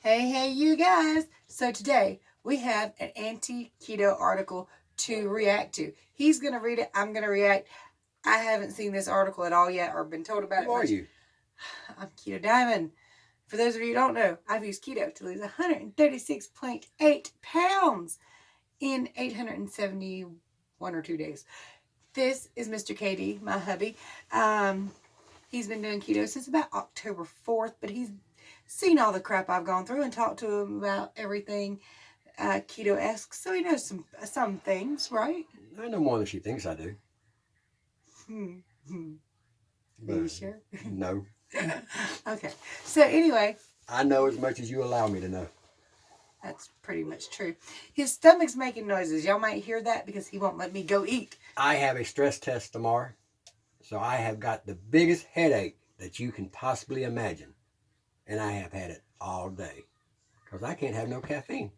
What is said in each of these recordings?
Hey, you guys. So today we have an anti-keto article to react to. He's going to read it. I'm going to react. I haven't seen this article at all yet or been told about it. Who are you? I'm Keto Diamond. For those of you who don't know, I've used keto to lose 136.8 pounds in 871 or 2 days. This is Mr. KD, my hubby. He's been doing keto since about October 4th, but he's seen all the crap I've gone through and talked to him about everything keto-esque, so he knows some things, right? I know more than she thinks I do. Are you sure? No. Okay, so anyway. I know as much as you allow me to know. That's pretty much true. His stomach's making noises. Y'all might hear that because he won't let me go eat. I have a stress test tomorrow, so I have got the biggest headache that you can possibly imagine. And I have had it all day because I can't have no caffeine.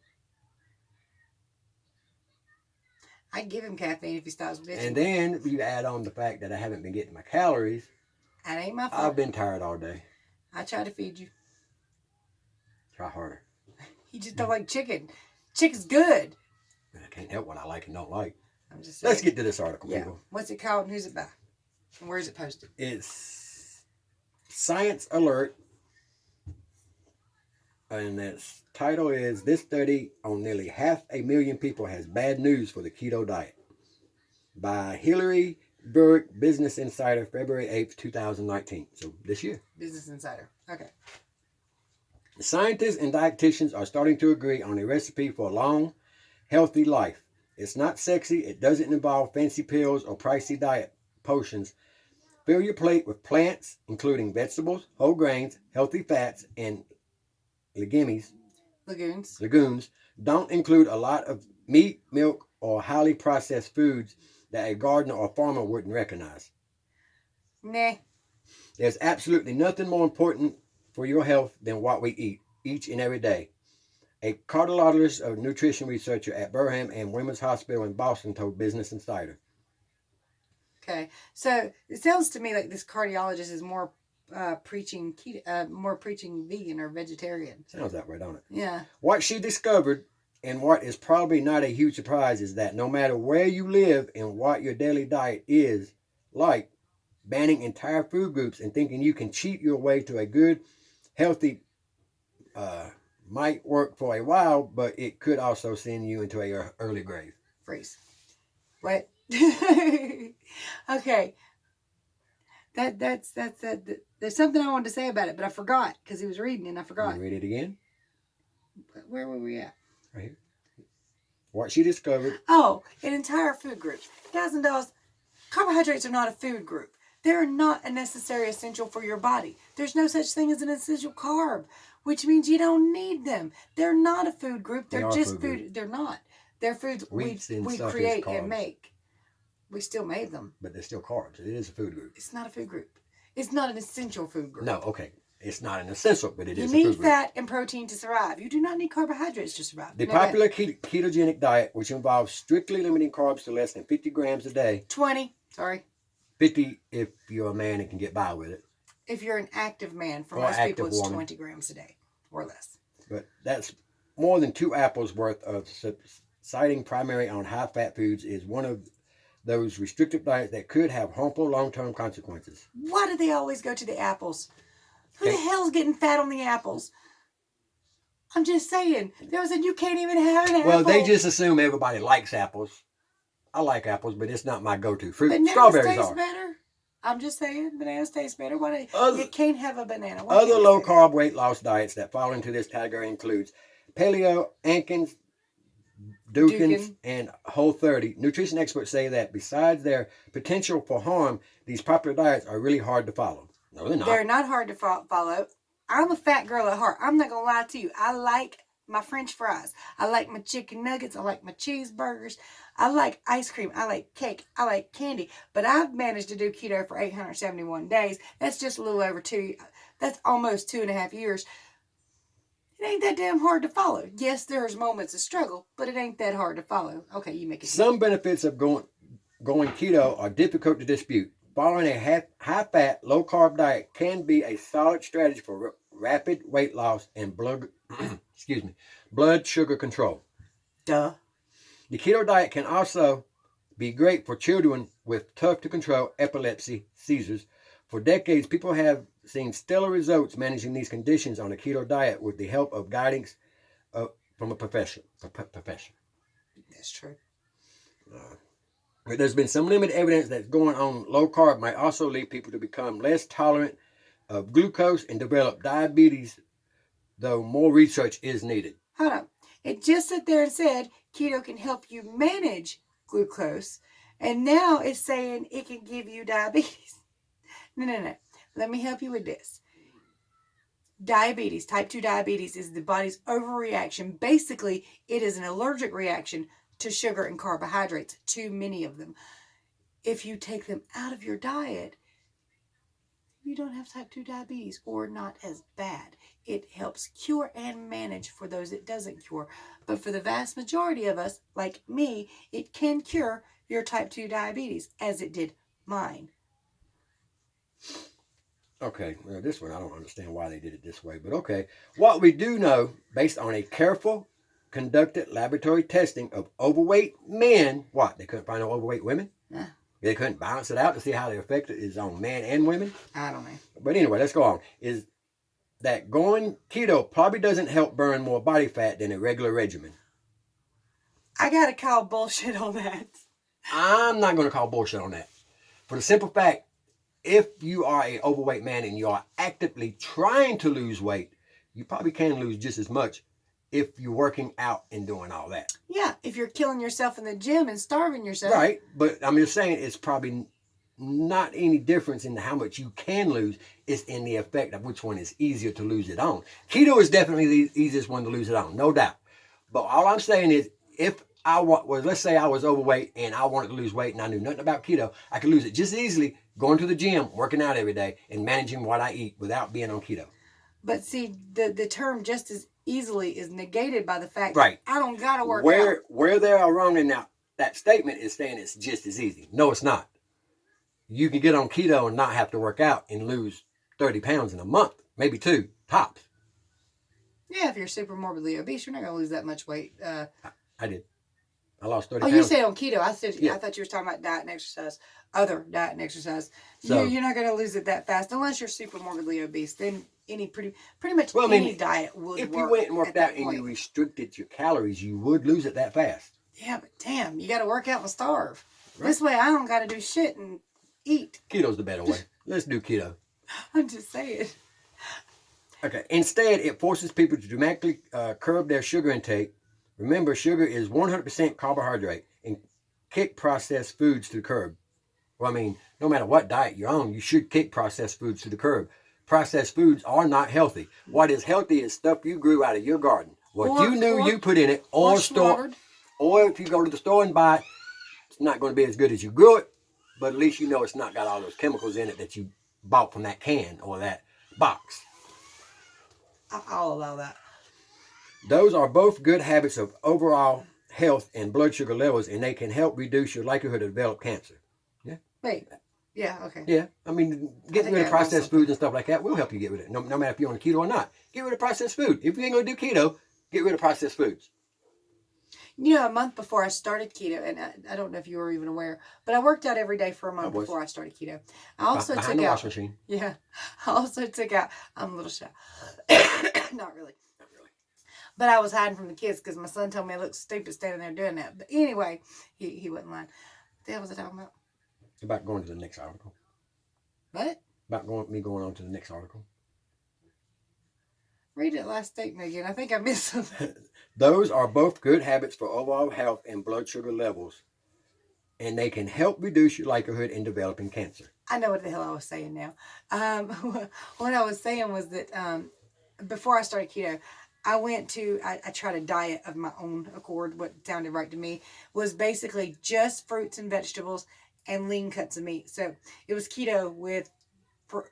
I'd give him caffeine if he stops bitching. And then you add on the fact that I haven't been getting my calories. That ain't my fault. I've been tired all day. I try to feed you. Try harder. You just don't like chicken. Chicken's good. I can't help what I like and don't like. I'm just saying. Let's get to this article, people. What's it called and who's it by? And where's it posted? It's Science Alert. And its title is, "This study on nearly 500,000 people has bad news for the keto diet." By Hillary Burke, Business Insider, February 8th, 2019. So this year. Business Insider. Okay. Scientists and dietitians are starting to agree on a recipe for a long, healthy life. It's not sexy. It doesn't involve fancy pills or pricey diet potions. Fill your plate with plants, including vegetables, whole grains, healthy fats, and legumes. Don't include a lot of meat, milk, or highly processed foods that a gardener or farmer wouldn't recognize. Nah. There's absolutely nothing more important for your health than what we eat each and every day. A cardiologist, a nutrition researcher at Brigham and Women's Hospital in Boston, told Business Insider. Okay, so it sounds to me like this cardiologist is more preaching vegan or vegetarian. Sounds that way, don't it? Yeah. What she discovered, and what is probably not a huge surprise, is that no matter where you live and what your daily diet is like, banning entire food groups and thinking you can cheat your way to a good, healthy might work for a while, but it could also send you into an early grave. Freeze. What? Okay. That's there's something I wanted to say about it, but I forgot because he was reading and I forgot. Can you read it again? Where were we at? Right here. What she discovered. Oh, an entire food group. Guys and dolls, carbohydrates are not a food group. They're not a necessary essential for your body. There's no such thing as an essential carb, which means you don't need them. They're not a food group. They're just food. They're not. They're foods we create and make. We still made them. But they're still carbs. It is a food group. It's not a food group. It's not an essential food group. No, okay. It's not an essential, but it is a food group. You need fat and protein to survive. You do not need carbohydrates to survive. The popular ketogenic diet, which involves strictly limiting carbs to less than 50 grams a day. 20. Sorry. 50 if you're a man and can get by with it. If you're an active man, for most people it's 20 grams a day or less. But that's more than 2 apples worth of citing primary on high-fat foods is one of those restrictive diets that could have harmful long-term consequences. Why do they always go to the apples? Who the hell's getting fat on the apples? I'm just saying. There was you can't even have an apple. Well, they just assume everybody likes apples. I like apples, but it's not my go-to fruit. Bananas Strawberries taste are. Better. I'm just saying, bananas taste better. You can't have a banana. Other low-carb weight loss diets that fall into this category includes Paleo, Atkins, Dukins, and Whole30. Nutrition experts say that besides their potential for harm, these popular diets are really hard to follow. No, they're not. They're not hard to follow. I'm a fat girl at heart. I'm not going to lie to you. I like my French fries. I like my chicken nuggets. I like my cheeseburgers. I like ice cream. I like cake. I like candy. But I've managed to do keto for 871 days. That's just a little over that's almost 2.5 years. It ain't that damn hard to follow. Yes, there's moments of struggle, but it ain't that hard to follow. Okay, you make it. Some benefits of going keto are difficult to dispute. Following a high-fat, low-carb diet can be a solid strategy for rapid weight loss and blood excuse me, blood sugar control. Duh. The keto diet can also be great for children with tough to control epilepsy, seizures. For decades, people have seen stellar results managing these conditions on a keto diet with the help of guidance from a professional. That's true. But there's been some limited evidence that going on low carb might also lead people to become less tolerant of glucose and develop diabetes, though more research is needed. Hold on. It just sat there and said keto can help you manage glucose, and now it's saying it can give you diabetes. No. Let me help you with this. Diabetes, type 2 diabetes, is the body's overreaction. Basically, it is an allergic reaction to sugar and carbohydrates, too many of them. If you take them out of your diet, you don't have type 2 diabetes, or not as bad. It helps cure and manage for those it doesn't cure. But for the vast majority of us, like me, it can cure your type 2 diabetes, as it did mine. Okay, well, this one I don't understand why they did it this way, but okay. What we do know, based on a careful, conducted laboratory testing of overweight men, what? They couldn't find no overweight women? Nah. They couldn't balance it out to see how the effect is on men and women? I don't know. But anyway, let's go on. Is that going keto probably doesn't help burn more body fat than a regular regimen. I gotta call bullshit on that. I'm not going to call bullshit on that. For the simple fact, if you are an overweight man and you are actively trying to lose weight, you probably can lose just as much if you're working out and doing all that. Yeah, if you're killing yourself in the gym and starving yourself. Right, but I'm just saying it's probably not any difference in how much you can lose. It's in the effect of which one is easier to lose it on. Keto is definitely the easiest one to lose it on, no doubt. But all I'm saying is, if I was, let's say I was overweight and I wanted to lose weight and I knew nothing about keto, I could lose it just as easily going to the gym, working out every day, and managing what I eat without being on keto. But see, the term just as easily is negated by the fact right. that I don't got to work out. Where they are wrong in that statement is saying it's just as easy. No, it's not. You can get on keto and not have to work out and lose 30 pounds in a month, maybe 2, tops. Yeah, if you're super morbidly obese, you're not going to lose that much weight. I did. I lost 30 pounds. Oh, you said on keto. I thought you were talking about diet and exercise, other diet and exercise. So, you're not going to lose it that fast unless you're super morbidly obese. Then pretty much any diet would work. If you went and worked out and you restricted your calories, you would lose it that fast. Yeah, but damn, you got to work out and starve. Right. This way I don't got to do shit and eat. Keto's the better way. Let's do keto. I'm just saying. Okay. Instead, it forces people to dramatically curb their sugar intake. Remember, sugar is 100% carbohydrate, and kick processed foods to the curb. Well, I mean, no matter what diet you're on, you should kick processed foods to the curb. Processed foods are not healthy. What is healthy is stuff you grew out of your garden. What you knew you put in it, or store, or if you go to the store and buy it, it's not going to be as good as you grew it, but at least you know it's not got all those chemicals in it that you bought from that can or that box. I'll allow that. Those are both good habits of overall health and blood sugar levels, and they can help reduce your likelihood to develop cancer. Yeah? Wait. Yeah, okay. Yeah. I mean, getting rid of processed foods and stuff like that will help you get rid of it, no matter if you're on keto or not. Get rid of processed food. If you ain't going to do keto, get rid of processed foods. You know, a month before I started keto, and I don't know if you were even aware, but I worked out every day for a month before I started keto. I also took out... Behind the washing machine. Yeah. I also took out... I'm a little shy. Not really. But I was hiding from the kids because my son told me I looked stupid standing there doing that. But anyway, he wasn't lying. What the hell was I talking about? About going to the next article. What? About me going on to the next article. Read that last statement again. I think I missed something. Those are both good habits for overall health and blood sugar levels, and they can help reduce your likelihood in developing cancer. I know what the hell I was saying now. What I was saying was that before I started keto, I tried a diet of my own accord. What sounded right to me was basically just fruits and vegetables and lean cuts of meat. So it was keto with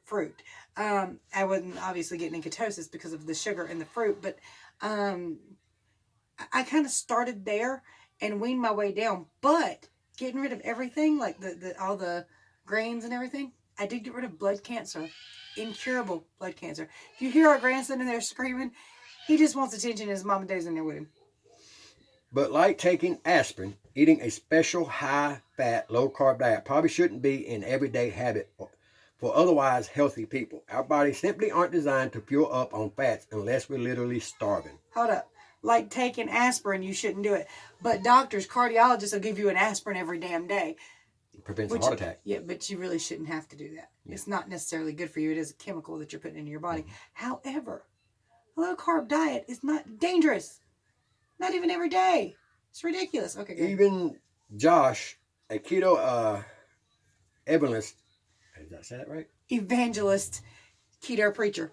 fruit. I wasn't obviously getting in ketosis because of the sugar in the fruit, but I kind of started there and weaned my way down. But getting rid of everything, like all the grains and everything, I did get rid of blood cancer, incurable blood cancer. If you hear our grandson in there screaming, He just wants attention. His mom and dad's in there with him. But like taking aspirin, eating a special high-fat, low-carb diet probably shouldn't be an everyday habit for otherwise healthy people. Our bodies simply aren't designed to fuel up on fats unless we're literally starving. Hold up. Like taking aspirin, you shouldn't do it. But doctors, cardiologists will give you an aspirin every damn day. It prevents a heart attack. Yeah, but you really shouldn't have to do that. Yeah. It's not necessarily good for you. It is a chemical that you're putting into your body. However, a low-carb diet is not dangerous. Not even every day. It's ridiculous. Okay, good. Even Josh, a keto evangelist, did I say that right? Evangelist, keto preacher.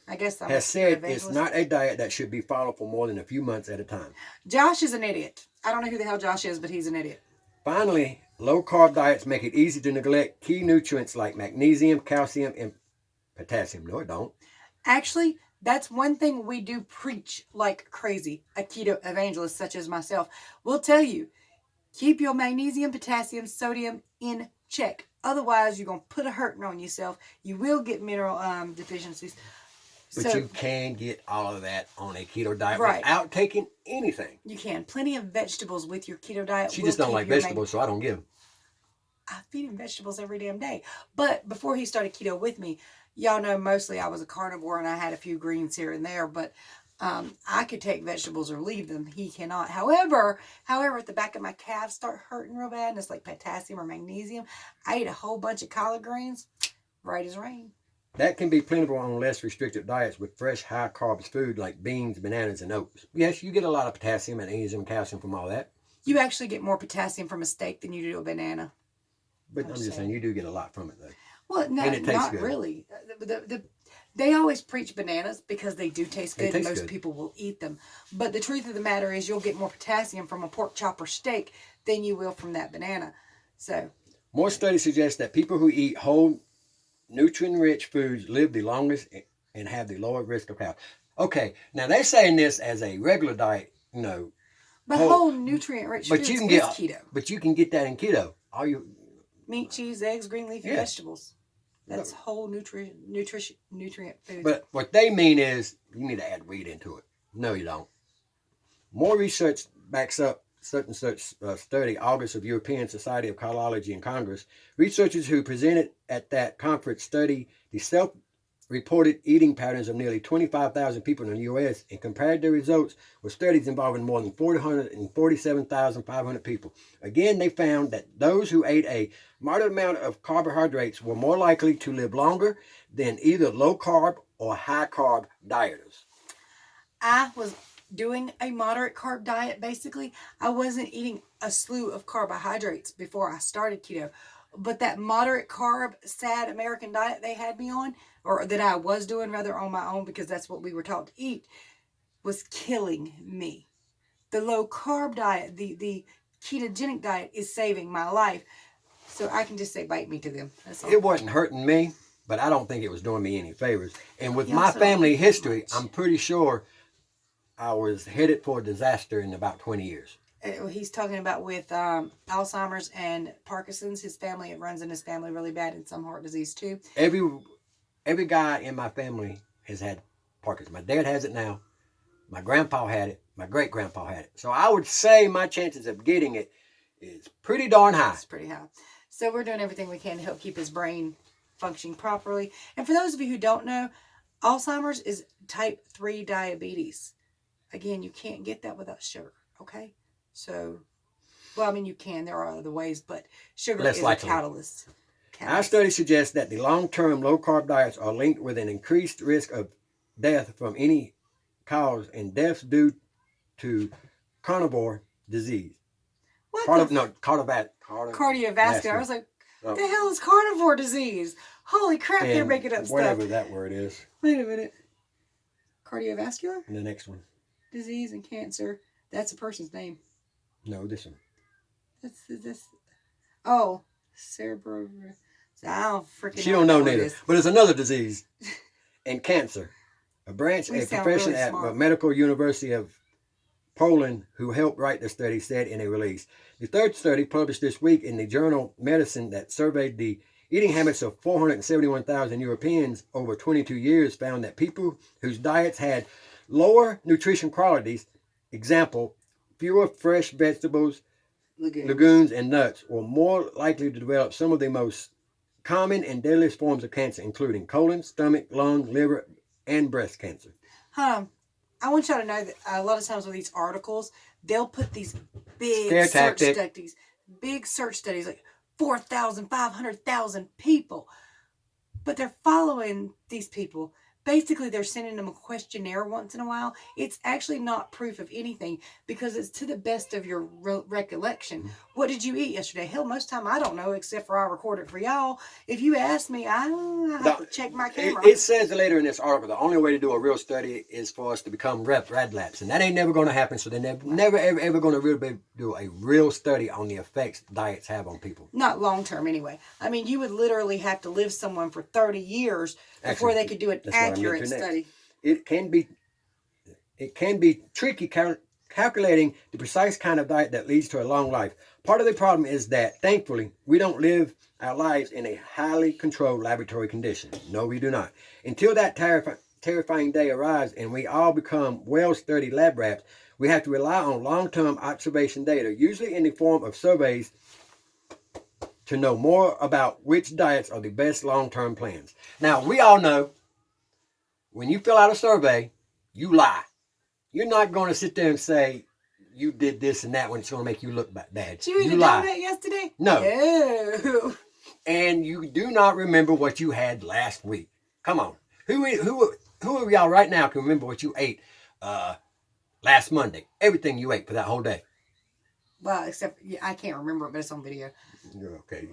I guess has said it's not a diet that should be followed for more than a few months at a time. Josh is an idiot. I don't know who the hell Josh is, but he's an idiot. Finally, low-carb diets make it easy to neglect key nutrients like magnesium, calcium, and potassium. No, it don't. Actually, that's one thing we do preach like crazy. A keto evangelist such as myself will tell you, keep your magnesium, potassium, sodium in check. Otherwise, you're going to put a hurting on yourself. You will get mineral deficiencies. But you can get all of that on a keto diet without taking anything. You can. Plenty of vegetables with your keto diet. She just don't like vegetables, so I don't give them. I feed him vegetables every damn day. But before he started keto with me, y'all know mostly I was a carnivore and I had a few greens here and there. But I could take vegetables or leave them. He cannot. However, at the back of my calves start hurting real bad, and it's like potassium or magnesium. I ate a whole bunch of collard greens, right as rain. That can be plentiful on less restricted diets with fresh, high-carbs food like beans, bananas, and oats. Yes, you get a lot of potassium, magnesium, calcium from all that. You actually get more potassium from a steak than you do a banana. But I'm just saying, you do get a lot from it, though. Well, no, not really. They always preach bananas because they do taste good, and most people will eat them. But the truth of the matter is you'll get more potassium from a pork chop or steak than you will from that banana. So, more studies suggest that people who eat whole, nutrient-rich foods live the longest and have the lower risk of health. Okay, now they're saying this as a regular diet, you know. But whole nutrient-rich foods is keto. But you can get that in keto. All you meat, cheese, eggs, green leafy vegetables. That's whole nutrient foods. But what they mean is you need to add wheat into it. No, you don't. More research backs up such and such study, August of European Society of Cardiology and Congress. Researchers who presented at that conference studied the self-reported eating patterns of nearly 25,000 people in the U.S. and compared their results with studies involving more than 447,500 people. Again, they found that those who ate a moderate amount of carbohydrates were more likely to live longer than either low-carb or high-carb dieters. I was doing a moderate carb diet, basically. I wasn't eating a slew of carbohydrates before I started keto. But that moderate carb, sad American diet they had me on, or that I was doing rather on my own because that's what we were taught to eat, was killing me. The low carb diet, the ketogenic diet is saving my life. So I can just say bite me to them. That's all. It wasn't hurting me, but I don't think it was doing me any favors. And with my family history, I'm pretty sure I was headed for a disaster in about 20 years. He's talking about with Alzheimer's and Parkinson's. His family, it runs in his family really bad, and some heart disease too. Every guy in my family has had Parkinson's. My dad has it now. My grandpa had it. My great-grandpa had it. So I would say my chances of getting it is pretty darn high. It's pretty high. So we're doing everything we can to help keep his brain functioning properly. And for those of you who don't know, Alzheimer's is type 3 diabetes. Again, you can't get that without sugar, okay? So, well, I mean, you can. There are other ways, but sugar is a catalyst. Our study suggests that the long-term low-carb diets are linked with an increased risk of death from any cause and deaths due to carnivore disease. What? Cardiovascular. I was like, what the hell is carnivore disease? Holy crap, they're making up stuff. Whatever that word is. Wait a minute. Cardiovascular? And the next one. Disease and cancer. That's a person's name. No, this one. That's this. Oh, cerebral. I don't freaking know. She don't know neither. But it's another disease. And cancer. A professor really at Medical University of Poland who helped write the study said in a release. The third study published this week in the journal Medicine that surveyed the eating habits of 471,000 Europeans over 22 years found that people whose diets had lower nutrition qualities, example, fewer fresh vegetables, legumes, and nuts, were more likely to develop some of the most common and deadliest forms of cancer, including colon, stomach, lung, liver, and breast cancer. I want y'all to know that a lot of times with these articles, they'll put these big Scare search tactic. studies, like 4,000, 500,000 people. But they're following these people. Basically, they're sending them a questionnaire once in a while. It's actually not proof of anything because it's to the best of your recollection. What did you eat yesterday? Hell, most time I don't know except for I record it for y'all. If you ask me, I have to check my camera. It says later in this article, the only way to do a real study is for us to become rad labs. And that ain't never going to happen. So they're never, ever going to really do a real study on the effects diets have on people. Not long term, anyway. I mean, you would literally have to live someone for 30 years before they could do an accurate study. It can be tricky calculating the precise kind of diet that leads to a long life. Part of the problem is that, thankfully, we don't live our lives in a highly controlled laboratory condition. No, we do not. Until that terrifying day arrives and we all become well-studied lab rats, we have to rely on long-term observation data, usually in the form of surveys, to know more about which diets are the best long-term plans. Now, we all know when you fill out a survey, you lie. You're not going to sit there and say you did this and that when it's going to make you look bad. Did you eat a donut yesterday? No. Ew. And you do not remember what you had last week. Come on. Who of y'all right now can remember what you ate last Monday? Everything you ate for that whole day. Well, except I can't remember it, but it's on video. You're okay.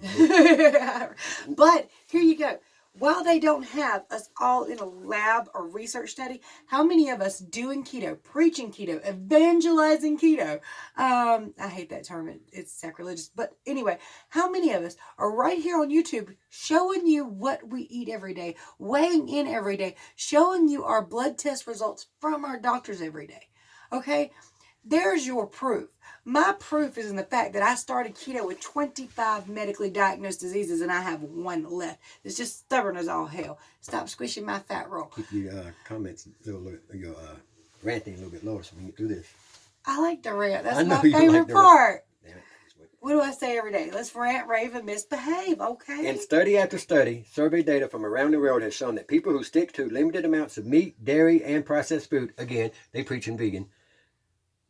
But here you go. While they don't have us all in a lab or research study, how many of us doing keto, preaching keto, evangelizing keto, I hate that term, it's sacrilegious, but anyway, how many of us are right here on YouTube showing you what we eat every day, weighing in every day, showing you our blood test results from our doctors every day, okay? There's your proof. My proof is in the fact that I started keto with 25 medically diagnosed diseases and I have one left. It's just stubborn as all hell. Stop squishing my fat roll. Keep your comments, your ranting a little bit lower so we can get through this. I like to rant. That's my favorite part. Damn it. What do I say every day? Let's rant, rave, and misbehave, okay? And study after study, survey data from around the world has shown that people who stick to limited amounts of meat, dairy, and processed food, again, they preaching vegan,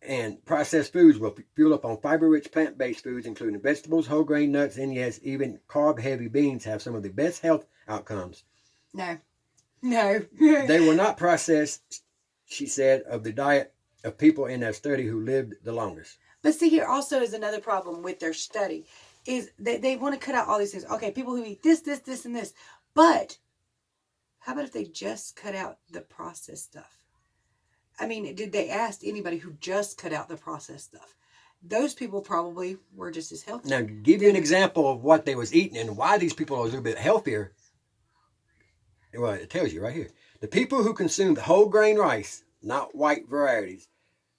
and processed foods will fuel up on fiber-rich plant-based foods, including vegetables, whole grain, nuts, and yes, even carb-heavy beans have some of the best health outcomes. No. They were not processed, she said, of the diet of people in their study who lived the longest. But see, here also is another problem with their study, is that they want to cut out all these things. Okay, people who eat this, and this. But how about if they just cut out the processed stuff? I mean, did they ask anybody who just cut out the processed stuff? Those people probably were just as healthy. Now, to give you an example of what they was eating and why these people are a little bit healthier, well, it tells you right here. The people who consumed whole grain rice, not white varieties,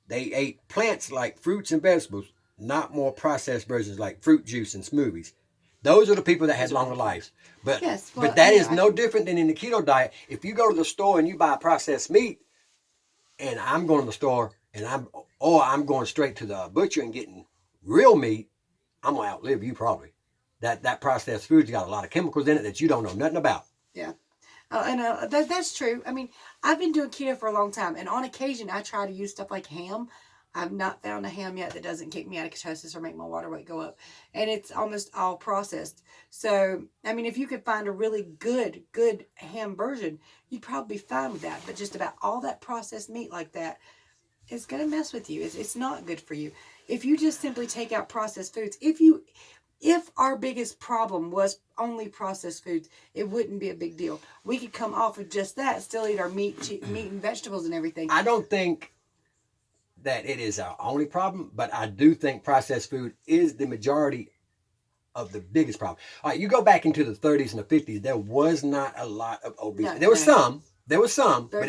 they ate plants like fruits and vegetables, not more processed versions like fruit juice and smoothies. Those are the people that had longer lives. But, yes, well, but that is no different than in the keto diet. If you go to the store and you buy processed meat, and I'm going to the store and I'm going straight to the butcher and getting real meat, I'm going to outlive you probably. That processed food's got a lot of chemicals in it that you don't know nothing about. Yeah. That's true. I mean, I've been doing keto for a long time, and on occasion I try to use stuff like ham. I've not found a ham yet that doesn't kick me out of ketosis or make my water weight go up. And it's almost all processed. So, I mean, if you could find a really good ham version, you'd probably be fine with that. But just about all that processed meat like that is going to mess with you. It's not good for you. If you just simply take out processed foods, if our biggest problem was only processed foods, it wouldn't be a big deal. We could come off of just that, still eat our meat and vegetables and everything. I don't think that it is our only problem, but I do think processed food is the majority of the biggest problem. All right, you go back into the 30s and the 50s, there was not a lot of obesity. There was some, but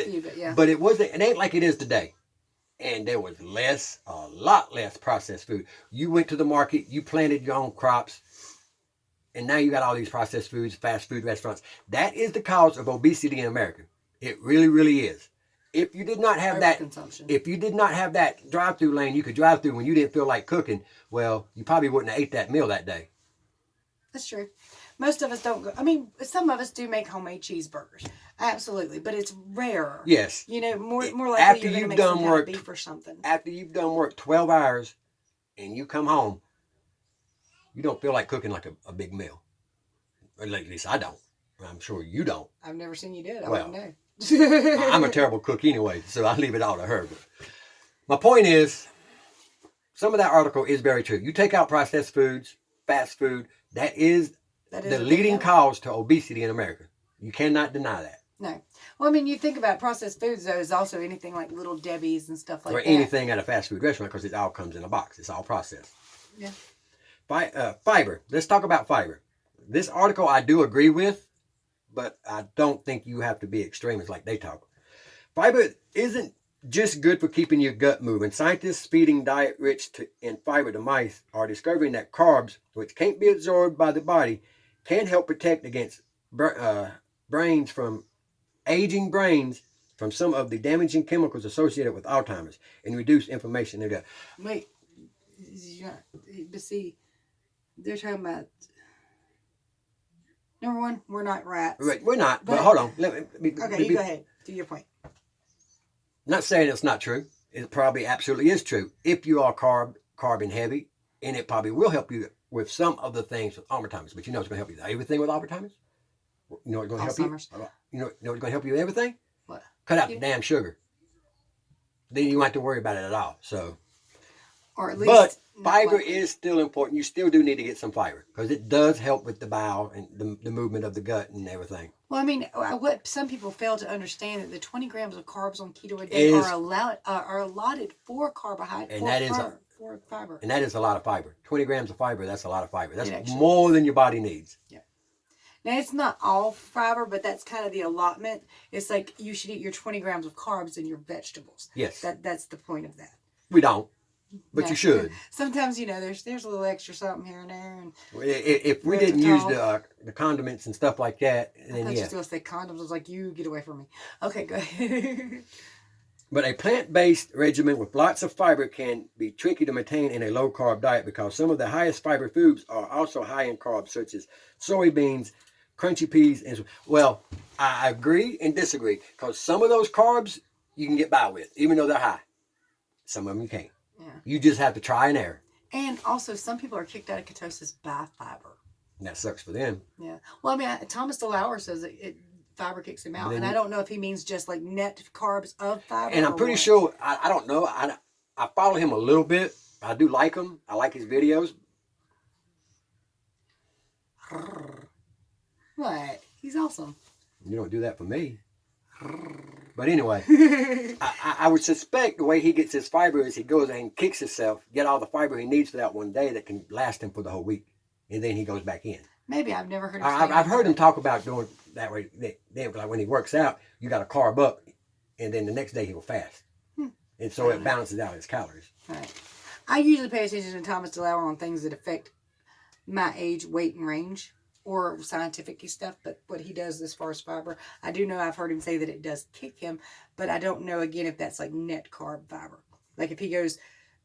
it wasn't. It ain't like it is today. And there was a lot less processed food. You went to the market, you planted your own crops, and now you got all these processed foods, fast food restaurants. That is the cause of obesity in America. It really, really is. if you did not have that, if you did not have that drive-through lane you could drive through when you didn't feel like cooking, well, you probably wouldn't have ate that meal that day. That's true. Most of us don't go. I mean, some of us do make homemade cheeseburgers. Absolutely. But it's rare. Yes. You know, more likely after you're going to you've make done some work, kind of beef or something. After you've done work 12 hours and you come home, you don't feel like cooking like a big meal. Or at least I don't. I'm sure you don't. I've never seen you do it. I well, wouldn't know. I'm a terrible cook anyway, so I leave it all to her. But my point is, some of that article is very true. You take out processed foods, fast food, that is the leading cause to obesity in America. You cannot deny that. No. Well, I mean, you think about processed foods, though, is also anything like Little Debbie's and stuff like that. Or anything at a fast food restaurant, because it all comes in a box. It's all processed. Yeah. Fiber. Let's talk about fiber. This article I do agree with, but I don't think you have to be extremists like they talk. Fiber isn't just good for keeping your gut moving. Scientists feeding diet rich in fiber to mice are discovering that carbs, which can't be absorbed by the body, can help protect against aging brains from some of the damaging chemicals associated with Alzheimer's and reduce inflammation in the gut. Wait, but see, they're talking about, number one, we're not rats. Right, we're not, but hold on. You go ahead. Do your point. Not saying it's not true. It probably absolutely is true. If you are carbon heavy, and it probably will help you with some of the things with Alzheimer's, but you know it's going to help you with everything with Alzheimer's? You know what's going to help you? You know what's going to help you with everything? What? Cut out the damn sugar. Then you won't have to worry about it at all. So, or at least, but fiber is still important. You still do need to get some fiber because it does help with the bowel and the movement of the gut and everything. Well, I mean, what some people fail to understand that the 20 grams of carbs on keto a day are allotted for carbohydrate, for fiber. And that is a lot of fiber. 20 grams of fiber, that's a lot of fiber. That's more than your body needs. Yeah. Now, it's not all fiber, but that's kind of the allotment. It's like you should eat your 20 grams of carbs in your vegetables. Yes. That's the point of that. We don't. But you should. Sometimes, there's a little extra something here and there. And if we didn't use the condiments and stuff like that, then I thought you were going to say condoms. I was like, you get away from me. Okay, go ahead. But a plant-based regimen with lots of fiber can be tricky to maintain in a low-carb diet because some of the highest fiber foods are also high in carbs, such as soybeans, crunchy peas, and well, I agree and disagree because some of those carbs you can get by with, even though they're high. Some of them you can't. Yeah. You just have to try and error. And also, some people are kicked out of ketosis by fiber. And that sucks for them. Yeah. Well, I mean, Thomas DeLauer says fiber kicks him out. And I don't know if he means just like net carbs of fiber. And I'm pretty sure, I don't know. I follow him a little bit. I do like him. I like his videos. What? He's awesome. You don't do that for me. But anyway, I would suspect the way he gets his fiber is he goes and kicks himself, get all the fiber he needs for that one day that can last him for the whole week. And then he goes back in. Maybe. I've never heard I've heard him talk about doing that way. Like when he works out, you got to carb up, and then the next day he'll fast. And so it balances out his calories. Right. I usually pay attention to Thomas DeLauer on things that affect my age, weight, and range, or scientific stuff, but what he does as far as fiber, I do know I've heard him say that it does kick him, but I don't know, again, if that's like net carb fiber. Like if he goes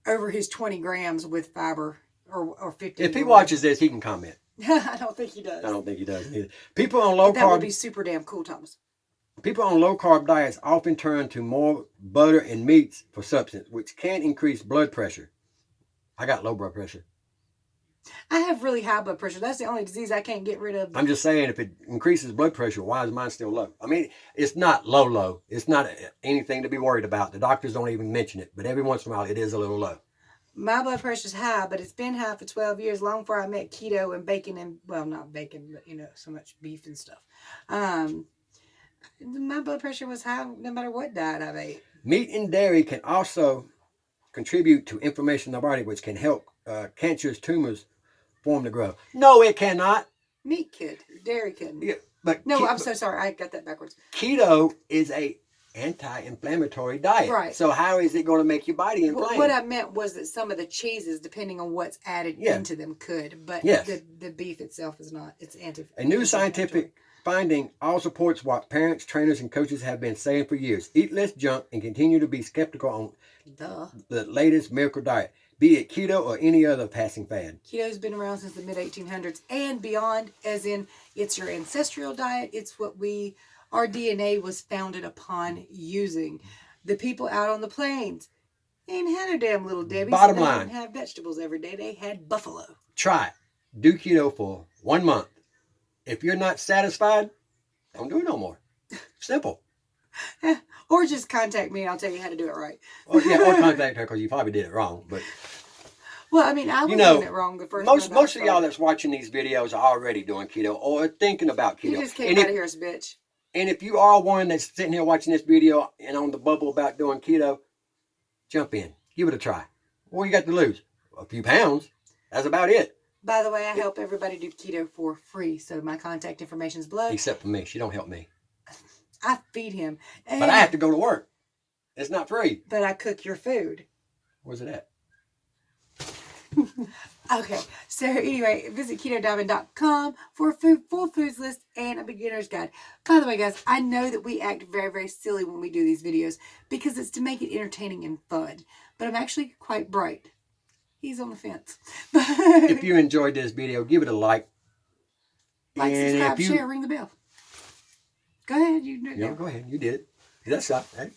over his 20 grams with fiber or 50. If he watches this, he can comment. I don't think he does. I don't think he does either. People on low carb... That would be super damn cool, Thomas. People on low carb diets often turn to more butter and meats for substance, which can increase blood pressure. I got low blood pressure. I have really high blood pressure. That's the only disease I can't get rid of. I'm just saying, if it increases blood pressure, why is mine still low? I mean, it's not low. It's not anything to be worried about. The doctors don't even mention it, but every once in a while, it is a little low. My blood pressure is high, but it's been high for 12 years, long before I met keto and bacon and, well, not bacon, but, so much beef and stuff. My blood pressure was high no matter what diet I ate. Meat and dairy can also contribute to inflammation in the body, which can help cancerous tumors form to grow. No, it cannot. Meat could. Dairy couldn't. Yeah, but I'm so sorry. I got that backwards. Keto is a anti-inflammatory diet. Right. So how is it going to make your body inflamed? What I meant was that some of the cheeses, depending on what's added into them, could. But the beef itself is not. It's A new scientific finding all supports what parents, trainers, and coaches have been saying for years. Eat less junk and continue to be skeptical on the latest miracle diet, be it keto or any other passing fad. Keto's been around since the mid-1800s and beyond, as in it's your ancestral diet. It's what our DNA was founded upon using. The people out on the plains ain't had a damn little Debbie. Bottom so they line. didn't have vegetables every day. They had buffalo. Try it. Do keto for 1 month. If you're not satisfied, don't do it no more. Simple. Or just contact me and I'll tell you how to do it right. Or contact her because you probably did it wrong. But well, I mean, I was doing it wrong the first time. Most of y'all that's watching these videos are already doing keto or thinking about keto. You just came out of here as a bitch. And if you are one that's sitting here watching this video and on the bubble about doing keto, jump in. Give it a try. What you got to lose? A few pounds. That's about it. By the way, I help everybody do keto for free, so my contact information is below. Except for me. She don't help me. I feed him. But I have to go to work. It's not free. But I cook your food. Where's it at? Okay, so anyway, visit KetoDiamond.com for a full foods list and a beginner's guide. By the way, guys, I know that we act very, very silly when we do these videos because it's to make it entertaining and fun. But I'm actually quite bright. He's on the fence. If you enjoyed this video, give it a like. Like, subscribe, share, ring the bell. Go ahead. You do it. Yeah, go ahead. You did it. That's up. Hey.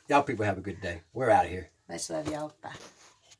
Y'all people have a good day. We're out of here. Much love, y'all. Bye.